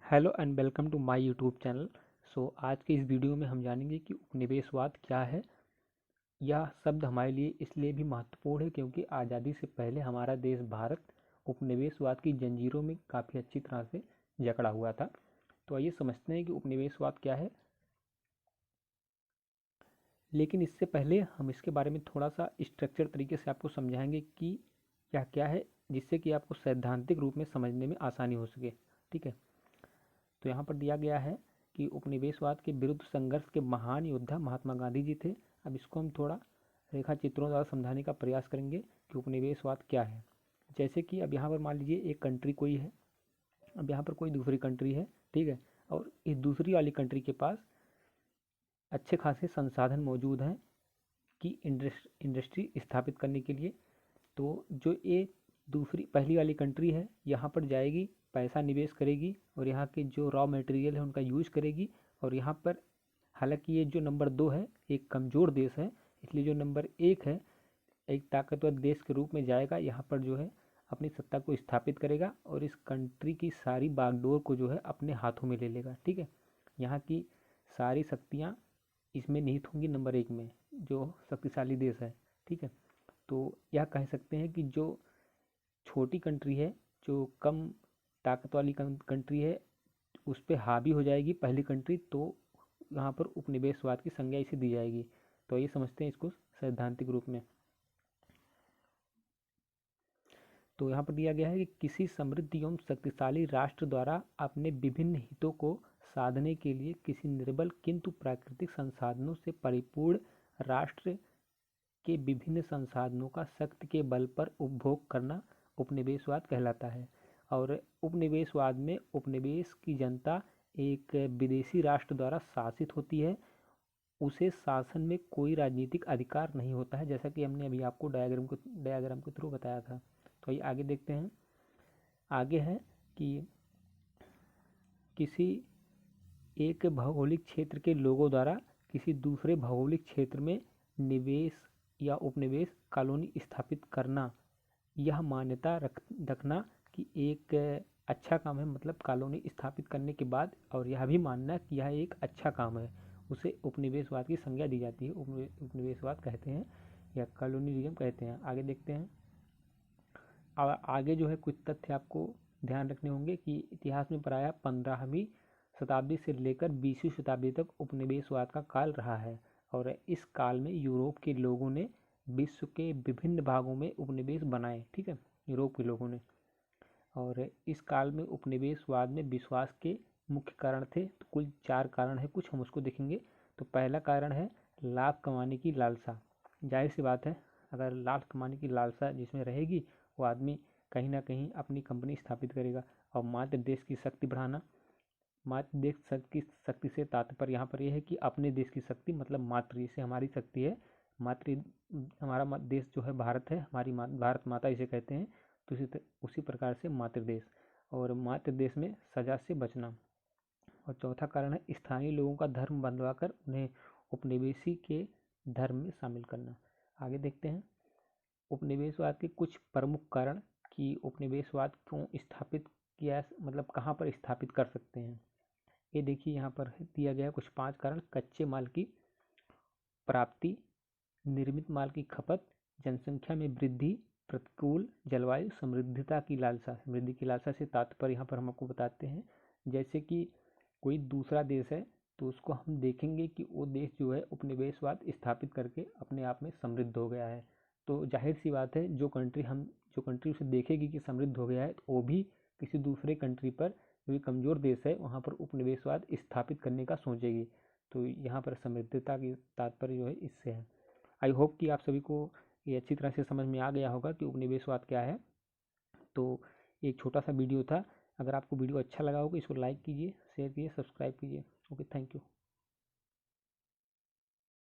Hello and welcome to my YouTube channel. आज के इस वीडियो में हम जानेंगे कि उपनिवेशवाद क्या है। यह शब्द हमारे लिए इसलिए भी महत्वपूर्ण है क्योंकि आज़ादी से पहले हमारा देश भारत उपनिवेशवाद की जंजीरों में काफ़ी अच्छी तरह से जकड़ा हुआ था। तो आइए समझते हैं कि उपनिवेशवाद क्या है। लेकिन इससे पहले हम इसके बारे में थोड़ा सा स्ट्रक्चर तरीके से आपको समझाएंगे कि यह क्या है, जिससे कि आपको सैद्धांतिक रूप में समझने में आसानी हो सके। ठीक है, तो यहाँ पर दिया गया है कि उपनिवेशवाद के विरुद्ध संघर्ष के महान योद्धा महात्मा गांधी जी थे। अब इसको हम थोड़ा रेखा चित्रों द्वारा समझाने का प्रयास करेंगे कि उपनिवेशवाद क्या है। जैसे कि अब यहाँ पर मान लीजिए एक कंट्री कोई है, अब यहाँ पर कोई दूसरी कंट्री है, ठीक है, और इस दूसरी वाली कंट्री के पास अच्छे खासे संसाधन मौजूद हैं कि इंडस्ट्री स्थापित करने के लिए। तो जो ये दूसरी पहली वाली कंट्री है यहाँ पर जाएगी, पैसा निवेश करेगी और यहाँ के जो रॉ मटेरियल है उनका यूज करेगी। और यहाँ पर हालांकि ये जो नंबर 2 है एक कमज़ोर देश है, इसलिए जो नंबर 1 है एक ताकतवर देश के रूप में जाएगा, यहाँ पर जो है अपनी सत्ता को स्थापित करेगा और इस कंट्री की सारी बागडोर को जो है अपने हाथों में ले लेगा। ठीक है, यहाँ की सारी शक्तियाँ इसमें निहित होंगी नंबर 1 में, जो शक्तिशाली देश है। ठीक है, तो यह कह सकते हैं कि जो छोटी कंट्री है, जो कम ताकत वाली कंट्री है, उस पर हावी हो जाएगी पहली कंट्री, तो यहाँ पर उपनिवेशवाद की संज्ञा इसे दी जाएगी। तो ये समझते हैं इसको सैद्धांतिक रूप में। तो यहाँ पर दिया गया है कि किसी समृद्ध एवं शक्तिशाली राष्ट्र द्वारा अपने विभिन्न हितों को साधने के लिए किसी निर्बल किंतु प्राकृतिक संसाधनों से परिपूर्ण राष्ट्र के विभिन्न संसाधनों का शक्ति के बल पर उपभोग करना उपनिवेशवाद कहलाता है। और उपनिवेशवाद में उपनिवेश की जनता एक विदेशी राष्ट्र द्वारा शासित होती है, उसे शासन में कोई राजनीतिक अधिकार नहीं होता है, जैसा कि हमने अभी आपको डायग्राम के थ्रू बताया था। तो ये आगे देखते हैं। आगे है कि किसी एक भौगोलिक क्षेत्र के लोगों द्वारा किसी दूसरे भौगोलिक क्षेत्र में निवेश या उपनिवेश कॉलोनी स्थापित करना, यह मान्यता रखना कि एक अच्छा काम है, मतलब कॉलोनी स्थापित करने के बाद, और यह भी मानना कि यह एक अच्छा काम है, उसे उपनिवेशवाद की संज्ञा दी जाती है। उपनिवेशवाद कहते हैं या कॉलोनियलिज्म कहते हैं। आगे देखते हैं। आगे जो है कुछ तथ्य आपको ध्यान रखने होंगे कि इतिहास में प्रायः 15वीं शताब्दी से लेकर 20वीं शताब्दी तक उपनिवेशवाद का काल रहा है और इस काल में यूरोप के लोगों ने विश्व के विभिन्न भागों में उपनिवेश बनाए। ठीक है, यूरोप के लोगों ने, और इस काल में उपनिवेशवाद में विश्वास के मुख्य कारण थे। तो कुल 4 कारण है, कुछ हम उसको देखेंगे। तो पहला कारण है लाभ कमाने की लालसा। जाहिर सी बात है, अगर लाभ कमाने की लालसा जिसमें रहेगी वो आदमी कहीं ना कहीं अपनी कंपनी स्थापित करेगा। और मात्र देश की शक्ति बढ़ाना, मात्र देश की शक्ति से तात्पर्य यहाँ पर यह है कि अपने देश की शक्ति, मतलब मातृ, जैसे हमारी शक्ति है मातृ, हमारा देश जो है भारत है, हमारी भारत माता इसे कहते हैं। तो उसी प्रकार से मातृ देश, और मातृ देश में सजा से बचना। और चौथा कारण है स्थानीय लोगों का धर्म बदलवाकर उन्हें उपनिवेशी के धर्म में शामिल करना। आगे देखते हैं उपनिवेशवाद के कुछ प्रमुख कारण कि उपनिवेशवाद क्यों स्थापित किया, मतलब कहाँ पर स्थापित कर सकते हैं। ये देखिए यहाँ पर दिया गया कुछ 5 कारण। कच्चे माल की प्राप्ति, निर्मित माल की खपत, जनसंख्या में वृद्धि, प्रतिकूल जलवायु, समृद्धता की लालसा। समृद्धि की लालसा से तात्पर्य यहाँ पर हम आपको बताते हैं, जैसे कि कोई दूसरा देश है तो उसको हम देखेंगे कि वो देश जो है उपनिवेशवाद स्थापित करके अपने आप में समृद्ध हो गया है। तो जाहिर सी बात है जो कंट्री उसे देखेगी कि समृद्ध हो गया है, तो वो भी किसी दूसरे कंट्री पर, जो कमज़ोर देश है वहाँ पर उपनिवेशवाद स्थापित करने का सोचेगी। तो यहाँ पर समृद्धता की तात्पर्य जो है इससे है। आई होप कि आप सभी को ये अच्छी तरह से समझ में आ गया होगा कि उपनिवेशवाद क्या है। तो एक छोटा सा वीडियो था। अगर आपको वीडियो अच्छा लगा होगा इसको लाइक कीजिए, शेयर कीजिए, सब्सक्राइब कीजिए। Okay, thank you.